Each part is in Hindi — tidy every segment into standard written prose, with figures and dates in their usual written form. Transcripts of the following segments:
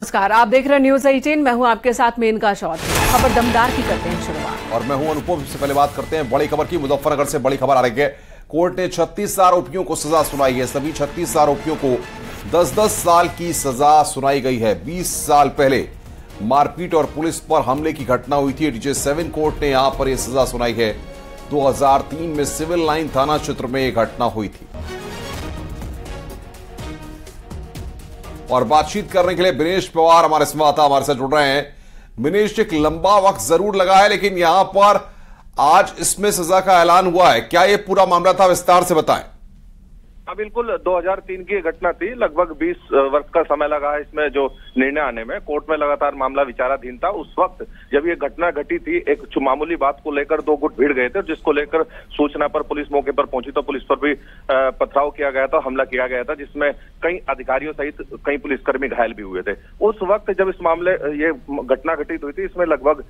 नमस्कार, आप देख रहे हैं न्यूज 18। मैं हूं आपके साथ मेनका शॉट। खबर दमदार की करते हैं शुरुआत और मैं हूं अनुपम। सबसे पहले बात करते हैं बड़ी खबर की। मुजफ्फरनगर से बड़ी खबर आ रही है। कोर्ट ने 36 आरोपियों को सजा सुनाई है। सभी 36 आरोपियों को 10-10 साल की सजा सुनाई गई है। 20 साल पहले मारपीट और पुलिस पर हमले की घटना हुई थी। डीजे 7 कोर्ट ने यहां पर यह सजा सुनाई है। 2003 में सिविल लाइन थाना क्षेत्र में यह घटना हुई थी। और बातचीत करने के लिए विनेश पवार हमारे संवाददाता हमारे साथ जुड़ रहे हैं। विनेश, एक लंबा वक्त जरूर लगा है, लेकिन यहां पर आज इसमें सजा का ऐलान हुआ है। क्या यह पूरा मामला था, विस्तार से बताएं। हाँ बिल्कुल, 2003 की घटना थी। लगभग 20 वर्ष का समय लगा है इसमें जो निर्णय आने में। कोर्ट में लगातार मामला विचाराधीन था। उस वक्त जब ये घटना घटी थी, एक मामूली बात को लेकर दो गुट भिड़ गए थे, जिसको लेकर सूचना पर पुलिस मौके पर पहुंची तो पुलिस पर भी पथराव किया गया था, हमला किया गया था, जिसमें कई अधिकारियों सहित कई पुलिसकर्मी घायल भी हुए थे। उस वक्त जब इस मामले ये घटना घटित हुई थी, इसमें लगभग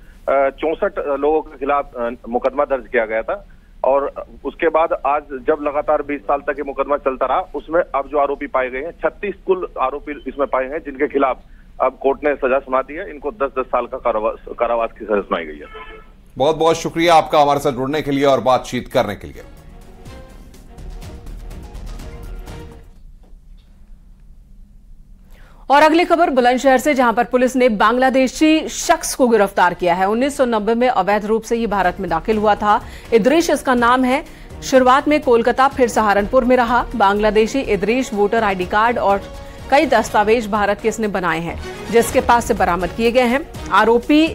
64 लोगों के खिलाफ मुकदमा दर्ज किया गया था। और उसके बाद आज जब लगातार 20 साल तक ये मुकदमा चलता रहा, उसमें अब जो आरोपी पाए गए हैं, 36 कुल आरोपी इसमें पाए हैं, जिनके खिलाफ अब कोर्ट ने सजा सुना दी है। इनको 10-10 साल का कारावास की सजा सुनाई गई है। बहुत बहुत शुक्रिया आपका हमारे साथ जुड़ने के लिए और बातचीत करने के लिए। और अगली खबर बुलंदशहर से, जहां पर पुलिस ने बांग्लादेशी शख्स को गिरफ्तार किया है। 1990 में अवैध रूप से ये भारत में दाखिल हुआ था। इदरीश इसका नाम है। शुरुआत में कोलकाता, फिर सहारनपुर में रहा। Bangladeshi Idris voter ID card और कई दस्तावेज भारत के इसने बनाए हैं, जिसके पास से बरामद किए गए हैं। आरोपी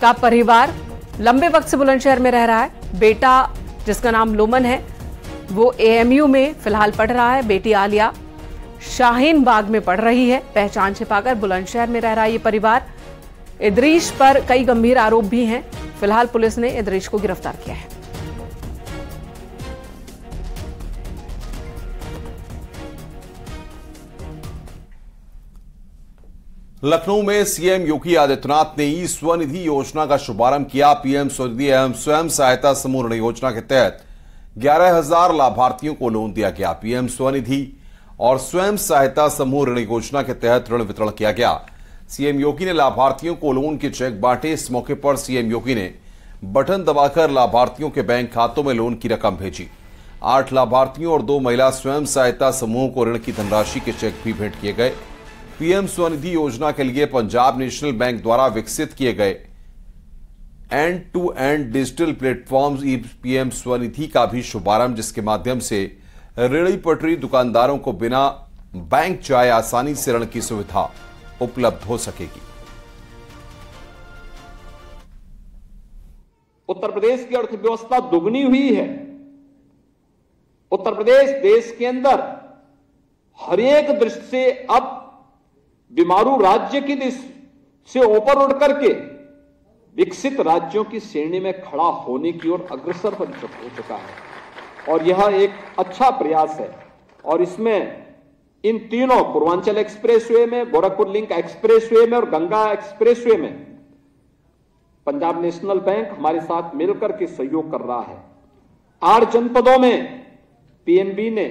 का परिवार लंबे वक्त से बुलंदशहर में रह रहा है। बेटा, जिसका नाम लोमन है, वो AMU में फिलहाल पढ़ रहा है। बेटी आलिया शाहीन बाग में पढ़ रही है। पहचान छिपाकर बुलंदशहर में रह रहा है ये परिवार। इदरीश पर कई गंभीर आरोप भी हैं। फिलहाल पुलिस ने इदरीश को गिरफ्तार किया है। लखनऊ में सीएम योगी आदित्यनाथ ने ई-स्वनिधि योजना का शुभारंभ किया। पीएम स्वनिधि एवं स्वयं सहायता समूह ऋण योजना के तहत 11,000 लाभार्थियों को लोन दिया गया। पीएम स्वनिधि और स्वयं सहायता समूह ऋण योजना के तहत ऋण वितरण किया गया। सीएम योगी ने लाभार्थियों को लोन के चेक बांटे। इस मौके पर सीएम योगी ने बटन दबाकर लाभार्थियों के बैंक खातों में लोन की रकम भेजी। 8 लाभार्थियों और 2 महिला स्वयं सहायता समूह को ऋण की धनराशि के चेक भी भेंट किए गए। पीएम स्वनिधि योजना के लिए पंजाब नेशनल बैंक द्वारा विकसित किए गए end to end digital platform PM Svanidhi का भी शुभारंभ, जिसके माध्यम से रेहड़ी पटरी दुकानदारों को बिना बैंक जाए आसानी से ऋण की सुविधा उपलब्ध हो सकेगी। उत्तर प्रदेश की अर्थव्यवस्था दुगनी हुई है। उत्तर प्रदेश देश के अंदर हर एक दृष्टि से अब बीमारू राज्य की दृष्टि से ऊपर उठ करके विकसित राज्यों की श्रेणी में खड़ा होने की ओर अग्रसर हो चुका है। और यह एक अच्छा प्रयास है। और इसमें इन तीनों पूर्वांचल एक्सप्रेसवे में, गोरखपुर लिंक एक्सप्रेसवे में और गंगा एक्सप्रेसवे में पंजाब नेशनल बैंक हमारे साथ मिलकर के सहयोग कर रहा है। 8 जनपदों में पीएनबी ने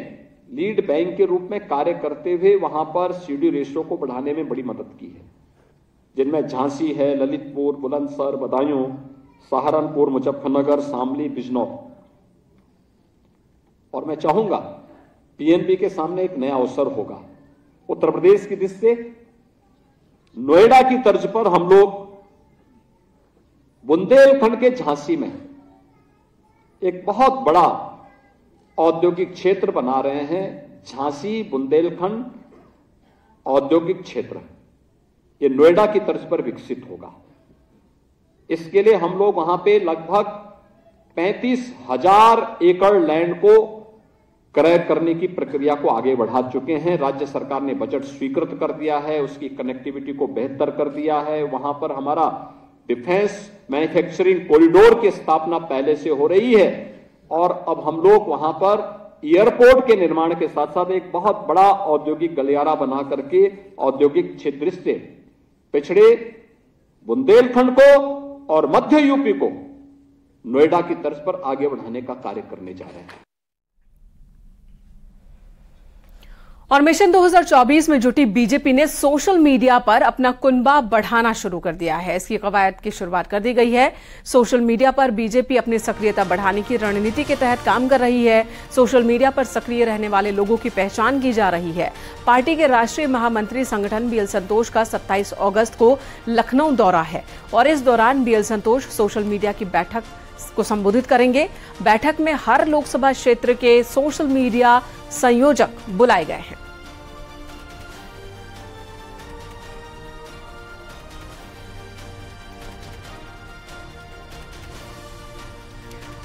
लीड बैंक के रूप में कार्य करते हुए वहां पर सीडी रेशो को बढ़ाने में बड़ी मदद की है, जिनमें झांसी है, ललितपुर, बुलंदशहर, बदायूं, सहारनपुर, मुजफ्फरनगर, शामली, बिजनौर। और मैं चाहूंगा पीएनबी के सामने एक नया अवसर होगा। उत्तर प्रदेश की दृष्टि से नोएडा की तर्ज पर हम लोग बुंदेलखंड के झांसी में एक बहुत बड़ा औद्योगिक क्षेत्र बना रहे हैं। झांसी बुंदेलखंड औद्योगिक क्षेत्र ये नोएडा की तर्ज पर विकसित होगा। इसके लिए हम लोग वहां पे लगभग 35,000 एकड़ लैंड को क्रय करने की प्रक्रिया को आगे बढ़ा चुके हैं। राज्य सरकार ने बजट स्वीकृत कर दिया है, उसकी कनेक्टिविटी को बेहतर कर दिया है। वहां पर हमारा डिफेंस मैन्युफैक्चरिंग कॉरिडोर की स्थापना पहले से हो रही है। और अब हम लोग वहां पर एयरपोर्ट के निर्माण के साथ साथ एक बहुत बड़ा औद्योगिक गलियारा बना करके औद्योगिक क्षेत्र से पिछड़े बुंदेलखंड को और मध्य यूपी को नोएडा की तर्ज पर आगे बढ़ाने का कार्य करने जा रहे हैं। और मिशन 2024 में जुटी बीजेपी ने सोशल मीडिया पर अपना कुनबा बढ़ाना शुरू कर दिया है। इसकी कवायद की शुरुआत कर दी गई है। सोशल मीडिया पर बीजेपी अपनी सक्रियता बढ़ाने की रणनीति के तहत काम कर रही है। सोशल मीडिया पर सक्रिय रहने वाले लोगों की पहचान की जा रही है। पार्टी के राष्ट्रीय महामंत्री संगठन बीएल संतोष का 27 अगस्त को लखनऊ दौरा है और इस दौरान बीएल संतोष सोशल मीडिया की बैठक को संबोधित करेंगे। बैठक में हर लोकसभा क्षेत्र के सोशल मीडिया संयोजक बुलाए गए हैं।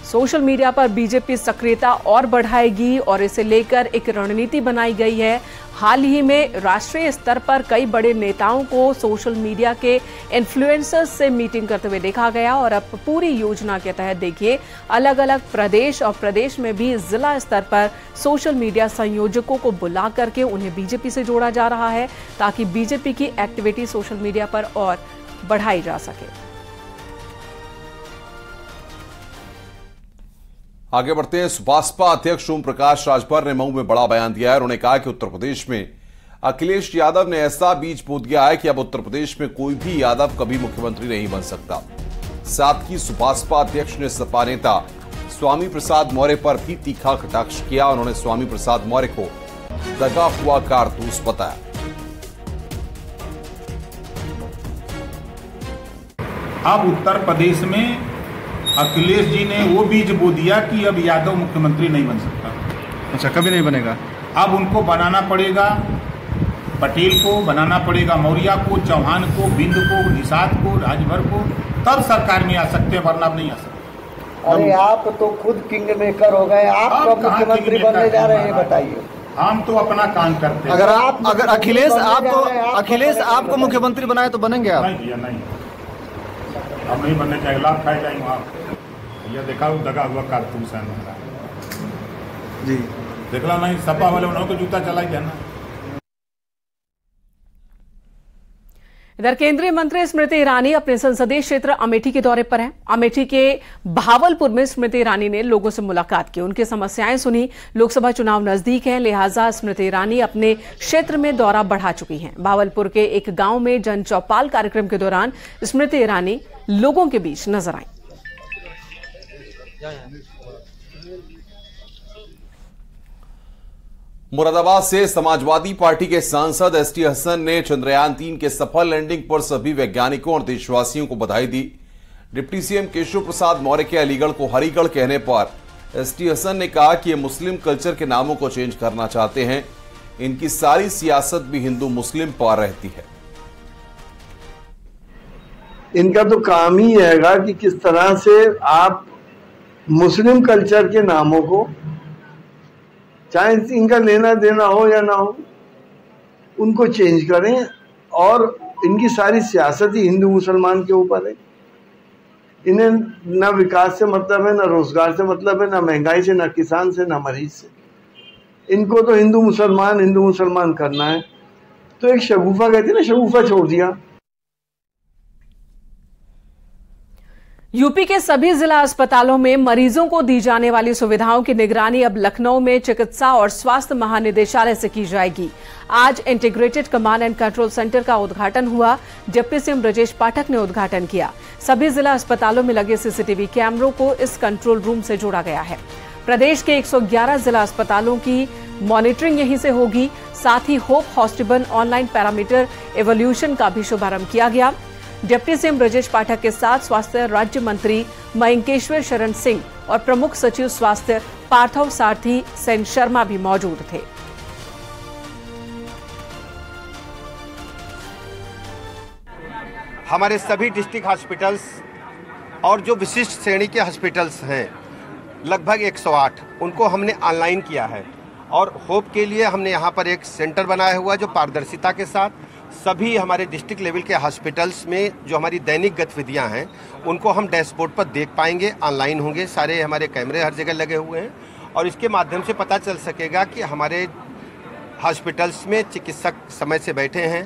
सोशल मीडिया पर बीजेपी सक्रियता और बढ़ाएगी और इसे लेकर एक रणनीति बनाई गई है। हाल ही में राष्ट्रीय स्तर पर कई बड़े नेताओं को सोशल मीडिया के इन्फ्लुएंसर्स से मीटिंग करते हुए देखा गया और अब पूरी योजना के तहत देखिए अलग अलग प्रदेश और प्रदेश में भी जिला स्तर पर सोशल मीडिया संयोजकों को बुला करके उन्हें बीजेपी से जोड़ा जा रहा है ताकि बीजेपी की एक्टिविटी सोशल मीडिया पर और बढ़ाई जा सके। आगे बढ़ते हैं। सुभाषपा अध्यक्ष ओम प्रकाश राजभर ने मऊ में बड़ा बयान दिया है। उन्होंने कहा कि उत्तर प्रदेश में अखिलेश यादव ने ऐसा बीज बो दिया है कि अब उत्तर प्रदेश में कोई भी यादव कभी मुख्यमंत्री नहीं बन सकता। साथ ही सुभाषपा अध्यक्ष ने सपा नेता स्वामी प्रसाद मौर्य पर भी तीखा कटाक्ष किया। उन्होंने स्वामी प्रसाद मौर्य को दगा हुआ कारतूस बताया। अब उत्तर प्रदेश में अखिलेश जी ने वो बीज बो दिया कि अब यादव मुख्यमंत्री नहीं बन सकता। अच्छा, कभी नहीं बनेगा। अब उनको बनाना पड़ेगा, पटेल को बनाना पड़ेगा, मौर्य को, चौहान को, बिंद को, निषाद को, राजभर को, तब सरकार में आ सकते हैं, वरना नहीं आ सकते। अरे आप तो खुद किंग मेकर हो गए, आप कब मुख्यमंत्री बनने जा रहे हैं बताइए। हम तो अपना काम करते हैं। अगर अखिलेश आपको मुख्यमंत्री बनाए तो बनेंगे आप? नहीं भैया, नहीं, हम नहीं बनने चाहिए, लाभ खाए जाएंगे वहाँ। भैया देखा दगा हुआ कारतूस है हमारा जी, देखला नहीं, सपा वाले उन्होंने तो जूता चला ही ना। इधर केंद्रीय मंत्री स्मृति ईरानी अपने संसदीय क्षेत्र अमेठी के दौरे पर हैं। अमेठी के भावलपुर में स्मृति ईरानी ने लोगों से मुलाकात की, उनकी समस्याएं सुनी। लोकसभा चुनाव नजदीक है, लिहाजा स्मृति ईरानी अपने क्षेत्र में दौरा बढ़ा चुकी हैं। भावलपुर के एक गांव में जन चौपाल कार्यक्रम के दौरान स्मृति ईरानी लोगों के बीच नजर आई। मुरादाबाद से समाजवादी पार्टी के सांसद एसटी हसन ने चंद्रयान 3 के सफल लैंडिंग पर सभी वैज्ञानिकों और देशवासियों को बधाई दी। डिप्टी सीएम केशव प्रसाद मौर्य के अलीगढ़ को हरिगढ़ कहने पर एसटी हसन ने कहा कि ये मुस्लिम कल्चर के नामों को चेंज करना चाहते हैं। इनकी सारी सियासत भी हिंदू मुस्लिम पर रहती है। इनका तो काम ही हैगा कि किस तरह से आप मुस्लिम कल्चर के नामों को, चाहे इनका लेना देना हो या ना हो, उनको चेंज करें और इनकी सारी सियासत ही हिंदू मुसलमान के ऊपर है। इन्हें ना विकास से मतलब है, ना रोजगार से मतलब है, ना महंगाई से, ना किसान से, ना मरीज से। इनको तो हिंदू मुसलमान करना है। तो एक शगुफा कहती है ना, शगुफा छोड़ दिया। यूपी के सभी जिला अस्पतालों में मरीजों को दी जाने वाली सुविधाओं की निगरानी अब लखनऊ में चिकित्सा और स्वास्थ्य महानिदेशालय से की जाएगी। आज integrated command and control centre का उद्घाटन हुआ। डिप्टी सीएम ब्रजेश पाठक ने उद्घाटन किया। सभी जिला अस्पतालों में लगे सीसीटीवी कैमरों को इस कंट्रोल रूम से जोड़ा गया है। प्रदेश के 111 जिला अस्पतालों की मॉनिटरिंग यहीं से होगी। साथ ही Hope hospital online parameter evolution का भी शुभारंभ किया गया। डिप्टी सीएम ब्रजेश पाठक के साथ स्वास्थ्य राज्य मंत्री मयंकेश्वर शरण सिंह और प्रमुख सचिव स्वास्थ्य पार्थव सारथी सेन शर्मा भी मौजूद थे। हमारे सभी डिस्ट्रिक्ट हॉस्पिटल्स और जो विशिष्ट श्रेणी के हॉस्पिटल्स हैं लगभग 108, उनको हमने ऑनलाइन किया है। और होप के लिए हमने यहाँ पर एक सेंटर बनाया हुआ जो पारदर्शिता के साथ सभी हमारे डिस्ट्रिक्ट लेवल के हॉस्पिटल्स में जो हमारी दैनिक गतिविधियां हैं उनको हम डैशबोर्ड पर देख पाएंगे, ऑनलाइन होंगे। सारे हमारे कैमरे हर जगह लगे हुए हैं और इसके माध्यम से पता चल सकेगा कि हमारे हॉस्पिटल्स में चिकित्सक समय से बैठे हैं,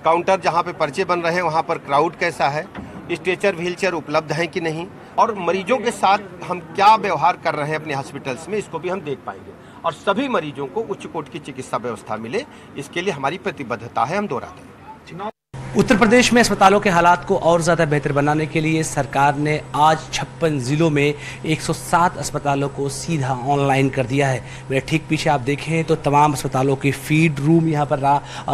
काउंटर जहां पे पर्चे बन रहे हैं वहां पर क्राउड कैसा है, स्ट्रेचर व्हीलचेयर उपलब्ध हैं कि नहीं, और मरीजों के साथ हम क्या व्यवहार कर रहे हैं अपने हॉस्पिटल्स में, इसको भी हम देख पाएंगे। और सभी मरीजों को उच्च कोटि की चिकित्सा व्यवस्था मिले, इसके लिए हमारी प्रतिबद्धता है, हम दोहराते हैं। उत्तर प्रदेश में अस्पतालों के हालात को और ज़्यादा बेहतर बनाने के लिए सरकार ने आज 56 ज़िलों में 107 अस्पतालों को सीधा ऑनलाइन कर दिया है। मेरे ठीक पीछे आप देखें तो तमाम अस्पतालों के फीड रूम यहाँ पर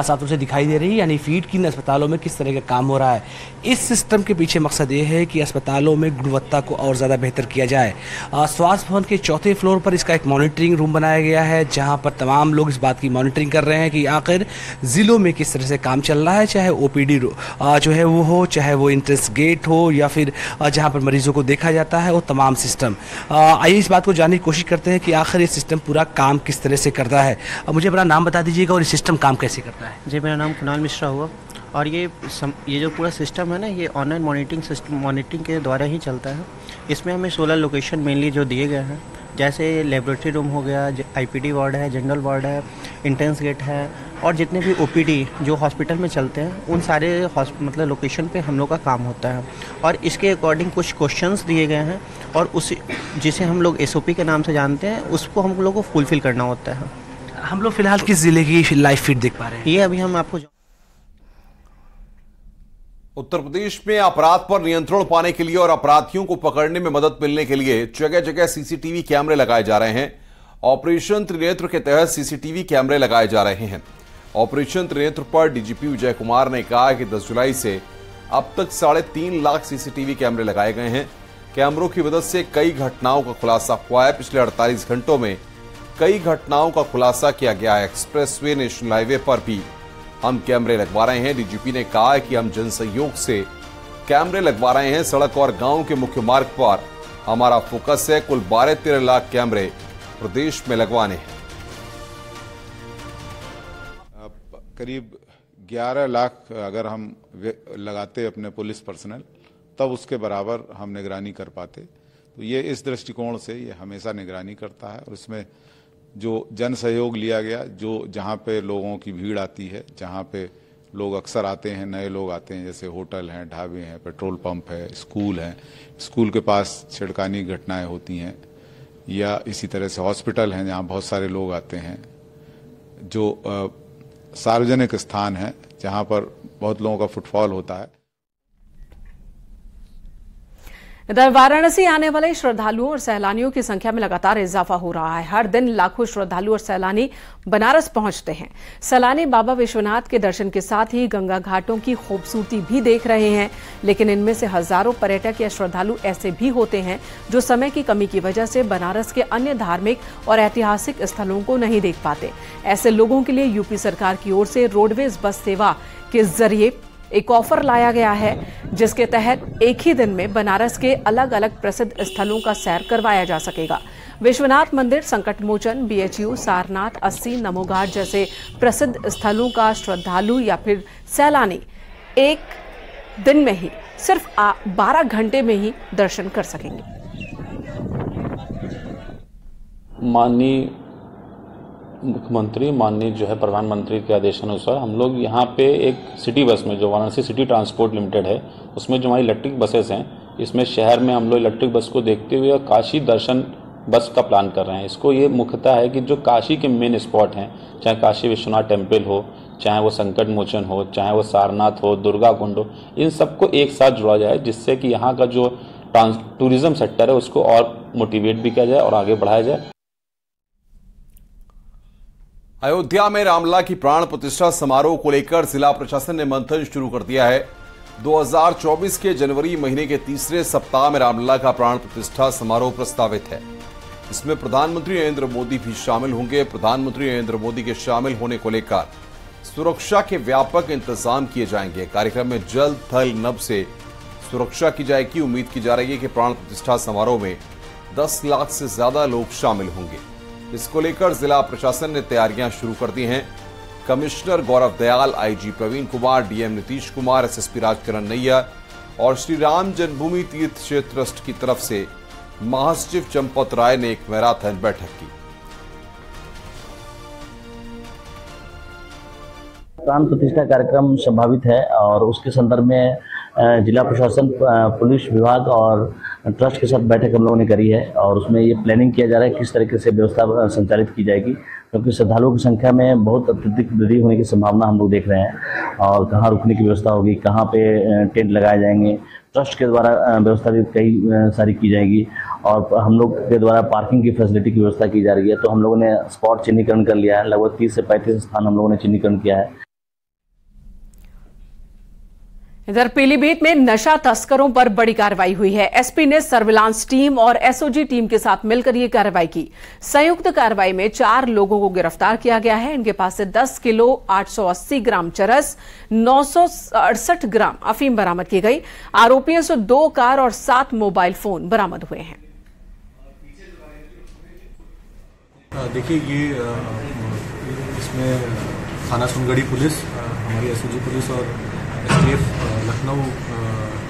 साफ से दिखाई दे रही है, यानी फीड किन अस्पतालों में किस तरह का काम हो रहा है। इस सिस्टम के पीछे मकसद ये है कि अस्पतालों में गुणवत्ता को और ज़्यादा बेहतर किया जाए। स्वास्थ्य भवन के चौथे फ्लोर पर इसका एक मॉनिटरिंग रूम बनाया गया है, जहाँ पर तमाम लोग इस बात की मॉनिटरिंग कर रहे हैं कि आखिर ज़िलों में किस तरह से काम चल रहा है, चाहे OPD जो है वो हो, चाहे वो एंट्रेंस गेट हो, या फिर जहां पर मरीजों को देखा जाता है, वो तमाम सिस्टम। आइए इस बात को जानने की कोशिश करते हैं कि आखिर ये सिस्टम पूरा काम किस तरह से करता है। मुझे अपना नाम बता दीजिएगा और ये सिस्टम काम कैसे करता है। जी, मेरा नाम कुणाल मिश्रा हुआ और ये जो पूरा सिस्टम है ना, ये ऑनलाइन मॉनिटरिंग के द्वारा ही चलता है। इसमें हमें 16 लोकेशन मेनली जो दिए गए हैं, जैसे लेबोरेटरी रूम हो गया, IPD वार्ड है, जनरल वार्ड है, इंटेंस गेट है, और जितने भी OPD जो हॉस्पिटल में चलते हैं, उन सारे मतलब लोकेशन पे हम लोग का काम होता है। और इसके अकॉर्डिंग कुछ क्वेश्चंस दिए गए हैं और उस जिसे हम लोग SOP के नाम से जानते हैं, उसको हम लोग को फुलफिल करना होता है। हम लोग फिलहाल किस जिले की लाइव फीड देख पा रहे हैं? ये अभी हम आपको उत्तर प्रदेश में अपराध पर नियंत्रण पाने के लिए और अपराधियों को पकड़ने में मदद मिलने के लिए जगह जगह CCTV कैमरे लगाए जा रहे हैं। ऑपरेशन त्रिनेत्र के तहत CCTV कैमरे लगाए जा रहे हैं। ऑपरेशन त्रिनेत्र पर DGP विजय कुमार ने कहा कि 10 जुलाई से अब तक 3.5 लाख CCTV कैमरे लगाए गए हैं। कैमरों की मदद से कई घटनाओं का खुलासा हुआ है। पिछले 48 घंटों में कई घटनाओं का खुलासा किया गया है। एक्सप्रेसवे, नेशनल हाईवे पर भी हम कैमरे लगवा रहे हैं। DGP ने कहा कि हम जन सहयोग से कैमरे लगवा रहे हैं। सड़क और गांव के मुख्य मार्ग पर हमारा फोकस है। कुल 12-13 लाख कैमरे प्रदेश में लगवाने हैं। करीब 11 लाख अगर हम लगाते अपने पुलिस पर्सनल, तब उसके बराबर हम निगरानी कर पाते। तो ये इस दृष्टिकोण से ये हमेशा निगरानी करता है। और इसमें जो जन सहयोग लिया गया, जो जहाँ पे लोगों की भीड़ आती है, जहाँ पे लोग अक्सर आते हैं, नए लोग आते हैं, जैसे होटल हैं, ढाबे हैं, पेट्रोल पंप है, स्कूल हैं, स्कूल के पास छिड़कानी घटनाएं होती हैं, या इसी तरह से हॉस्पिटल हैं जहाँ बहुत सारे लोग आते हैं, जो सार्वजनिक स्थान है जहाँ पर बहुत लोगों का फुटफॉल होता है। इधर वाराणसी आने वाले श्रद्धालुओं और सैलानियों की संख्या में लगातार इजाफा हो रहा है। हर दिन लाखों श्रद्धालु और सैलानी बनारस पहुंचते हैं। सैलानी बाबा विश्वनाथ के दर्शन के साथ ही गंगा घाटों की खूबसूरती भी देख रहे हैं, लेकिन इनमें से हजारों पर्यटक या श्रद्धालु ऐसे भी होते हैं जो समय की कमी की वजह से बनारस के अन्य धार्मिक और ऐतिहासिक स्थलों को नहीं देख पाते। ऐसे लोगों के लिए यूपी सरकार की ओर से रोडवेज बस सेवा के जरिए एक ऑफर लाया गया है, जिसके तहत एक ही दिन में बनारस के अलग अलग प्रसिद्ध स्थलों का सैर करवाया जा सकेगा। विश्वनाथ मंदिर, संकटमोचन, BHU, सारनाथ, अस्सी, नमोघाट जैसे प्रसिद्ध स्थलों का श्रद्धालु या फिर सैलानी एक दिन में ही सिर्फ 12 घंटे में ही दर्शन कर सकेंगे। माननीय मुख्यमंत्री, माननीय जो है प्रधानमंत्री के आदेशानुसार हम लोग यहाँ पे एक सिटी बस में, जो वाराणसी सिटी ट्रांसपोर्ट लिमिटेड है, उसमें जो हमारी इलेक्ट्रिक बसेस हैं, इसमें शहर में हम लोग इलेक्ट्रिक बस को देखते हुए काशी दर्शन बस का प्लान कर रहे हैं। इसको ये मुख्यतः है कि जो काशी के मेन स्पॉट हैं, चाहे काशी विश्वनाथ टेम्पल हो, चाहे वो संकट मोचन हो, चाहे वो सारनाथ हो, दुर्गा कुंड हो, इन सबको एक साथ जोड़ा जाए, जिससे कि यहाँ का जो टूरिज्म सेक्टर है उसको और मोटिवेट भी किया जाए और आगे बढ़ाया जाए। अयोध्या में रामलला की प्राण प्रतिष्ठा समारोह को लेकर जिला प्रशासन ने मंथन शुरू कर दिया है। 2024 के जनवरी महीने के तीसरे सप्ताह में रामलला का प्राण प्रतिष्ठा समारोह प्रस्तावित है। इसमें प्रधानमंत्री नरेंद्र मोदी भी शामिल होंगे। प्रधानमंत्री नरेंद्र मोदी के शामिल होने को लेकर सुरक्षा के व्यापक इंतजाम किए जाएंगे। कार्यक्रम में जल, थल, नभ से सुरक्षा की जाएगी। उम्मीद की जा रही है कि प्राण प्रतिष्ठा समारोह में 10 लाख से ज्यादा लोग शामिल होंगे। इसको लेकर जिला प्रशासन ने तैयारियां शुरू कर दी हैं। Commissioner Gaurav Dayal, IG Praveen Kumar, DM Nitish Kumar, SSP Rajkaran Nayyar और श्री राम जन्मभूमि तीर्थ क्षेत्र ट्रस्ट की तरफ से महासचिव चंपत राय ने एक मैराथन बैठक की। प्राण प्रतिष्ठा कार्यक्रम संभावित है और उसके संदर्भ में जिला प्रशासन, पुलिस विभाग और ट्रस्ट के साथ बैठक हम लोगों ने करी है और उसमें ये प्लानिंग किया जा रहा है किस तरीके से व्यवस्था संचालित की जाएगी, क्योंकि श्रद्धालुओं की संख्या में बहुत अत्यधिक वृद्धि होने की संभावना हम लोग देख रहे हैं। और कहाँ रुकने की व्यवस्था होगी, कहाँ पे टेंट लगाए जाएंगे, ट्रस्ट के द्वारा व्यवस्था भी कई सारी की जाएगी और हम लोग के द्वारा पार्किंग की फैसिलिटी की व्यवस्था की जा रही है। तो हम लोगों ने स्पॉट चिन्हीकरण कर लिया है, लगभग 30 से 35 स्थान हम लोगों ने चिन्हीकरण किया है। इधर पीलीभीत में नशा तस्करों पर बड़ी कार्रवाई हुई है। एसपी ने सर्विलांस टीम और एसओजी टीम के साथ मिलकर यह कार्रवाई की। संयुक्त कार्रवाई में 4 लोगों को गिरफ्तार किया गया है। इनके पास से 10 किलो 880 ग्राम चरस, 968 ग्राम अफीम बरामद की गई। आरोपियों से 2 कार और 7 मोबाइल फोन बरामद हुए हैं। देखिए, ये इसमें थाना सुनगढ़ी पुलिस, हमारी एसओजी पुलिस और एसटीएफ लखनऊ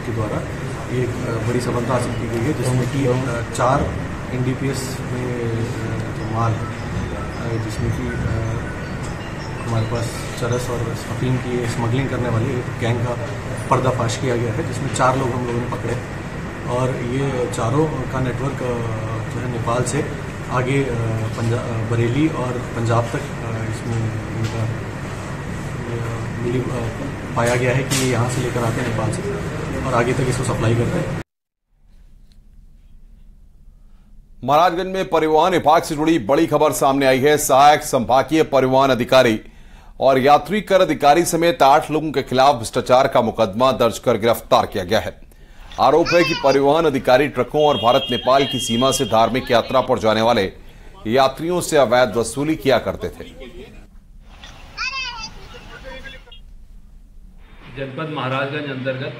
के द्वारा एक बड़ी सफलता हासिल की गई है, जिसमें कि 4 एनडीपीएस में जो माल है, जिसमें कि हमारे पास चरस और अफीम की स्मगलिंग करने वाले एक गैंग का पर्दाफाश किया गया है, जिसमें 4 लोग हम लोगों ने पकड़े और ये चारों का नेटवर्क जो है नेपाल से आगे बरेली और पंजाब तक इसमें इनका पाया गया है कि ये यहाँ से लेकर आते हैं नेपाल से और आगे तक इसको सप्लाई करते हैं। महाराजगंज में परिवहन विभाग से जुड़ी बड़ी खबर सामने आई है। सहायक संभागीय परिवहन अधिकारी और यात्री कर अधिकारी समेत 8 लोगों के खिलाफ भ्रष्टाचार का मुकदमा दर्ज कर गिरफ्तार किया गया है। आरोप है कि परिवहन अधिकारी ट्रकों और भारत नेपाल की सीमा से धार्मिक यात्रा पर जाने वाले यात्रियों से अवैध वसूली किया करते थे। जनपद महाराजगंज अंतर्गत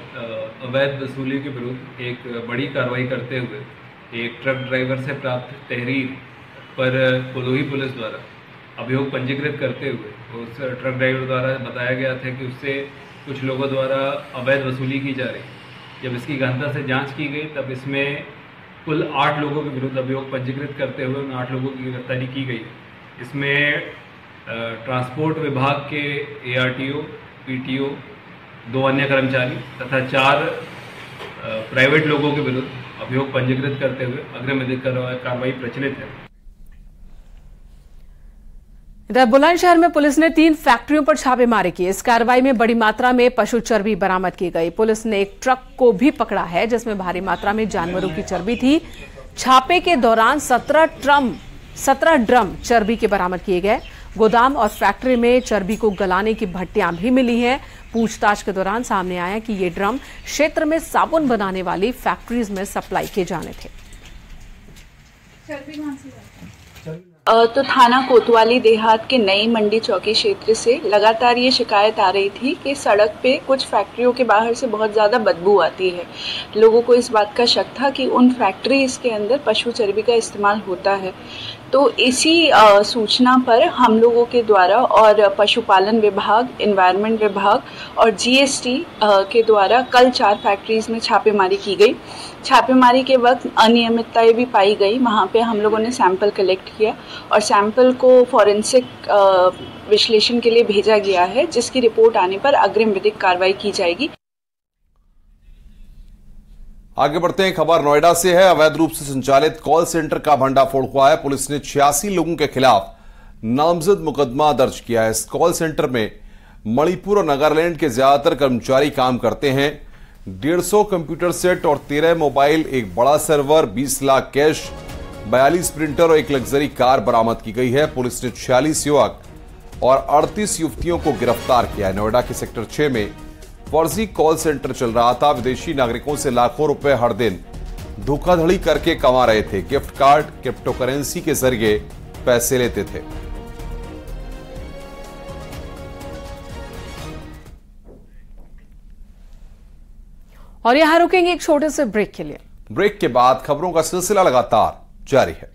अवैध वसूली के विरुद्ध एक बड़ी कार्रवाई करते हुए एक ट्रक ड्राइवर से प्राप्त तहरीर पर कोलोही पुलिस द्वारा अभियोग पंजीकृत करते हुए उस ट्रक ड्राइवर द्वारा बताया गया था कि उससे कुछ लोगों द्वारा अवैध वसूली की जा रही। जब इसकी गहनता से जांच की गई तब इसमें कुल 8 लोगों के विरुद्ध अभियोग पंजीकृत करते हुए उन 8 लोगों की गिरफ्तारी की गई। इसमें ट्रांसपोर्ट विभाग के एआरटीओ, पीटीओ, 2 अन्य कर्मचारी तथा 4 प्राइवेट लोगों के विरुद्ध अभियोग पंजीकृत करते हुए अग्रिम विधिक कार्रवाई प्रचलित है। इधर बुलंदशहर में पुलिस ने 3 फैक्ट्रियों पर छापेमारी की। इस कार्रवाई में बड़ी मात्रा में पशु चर्बी बरामद की गई। पुलिस ने एक ट्रक को भी पकड़ा है जिसमें भारी मात्रा में जानवरों की चर्बी थी। छापे के दौरान 17 ड्रम चर्बी के बरामद किए गए। गोदाम और फैक्ट्री में चर्बी को गलाने की भट्टियां भी मिली हैं। पूछताछ के दौरान सामने आया कि ये ड्रम क्षेत्र में साबुन बनाने वाली फैक्ट्रीज में सप्लाई किए जाने थे। तो थाना कोतवाली देहात के नई मंडी चौकी क्षेत्र से लगातार ये शिकायत आ रही थी कि सड़क पे कुछ फैक्ट्रियों के बाहर से बहुत ज़्यादा बदबू आती है। लोगों को इस बात का शक था कि उन फैक्ट्रीज के अंदर पशु चर्बी का इस्तेमाल होता है। तो इसी सूचना पर हम लोगों के द्वारा और पशुपालन विभाग, एनवायरनमेंट विभाग और जीएसटी के द्वारा कल 4 फैक्ट्रीज में छापेमारी की गई। छापेमारी के वक्त अनियमितताएं भी पाई गई। वहाँ पे हम लोगों ने सैंपल कलेक्ट किया और सैंपल को फॉरेंसिक विश्लेषण के लिए भेजा गया है, जिसकी रिपोर्ट आने पर अग्रिम विधिक कार्रवाई की जाएगी। आगे बढ़ते हैं, खबर नोएडा से है। अवैध रूप से संचालित कॉल सेंटर का भंडाफोड़ हुआ है। पुलिस ने 86 लोगों के खिलाफ नामजद मुकदमा दर्ज किया है। इस कॉल सेंटर में मणिपुर और नागालैंड के ज्यादातर कर्मचारी काम करते हैं। 150 कंप्यूटर सेट और 13 मोबाइल, एक बड़ा सर्वर, 20 लाख कैश, 42 प्रिंटर और एक लग्जरी कार बरामद की गई है। पुलिस ने 46 युवक और 38 युवतियों को गिरफ्तार किया है। नोएडा के सेक्टर 6 में फर्जी कॉल सेंटर चल रहा था। विदेशी नागरिकों से लाखों रुपए हर दिन धोखाधड़ी करके कमा रहे थे। गिफ्ट कार्ड, क्रिप्टो करेंसी के जरिए पैसे लेते थे। और यहां रुकेंगे एक छोटे से ब्रेक के लिए। ब्रेक के बाद खबरों का सिलसिला लगातार जारी है।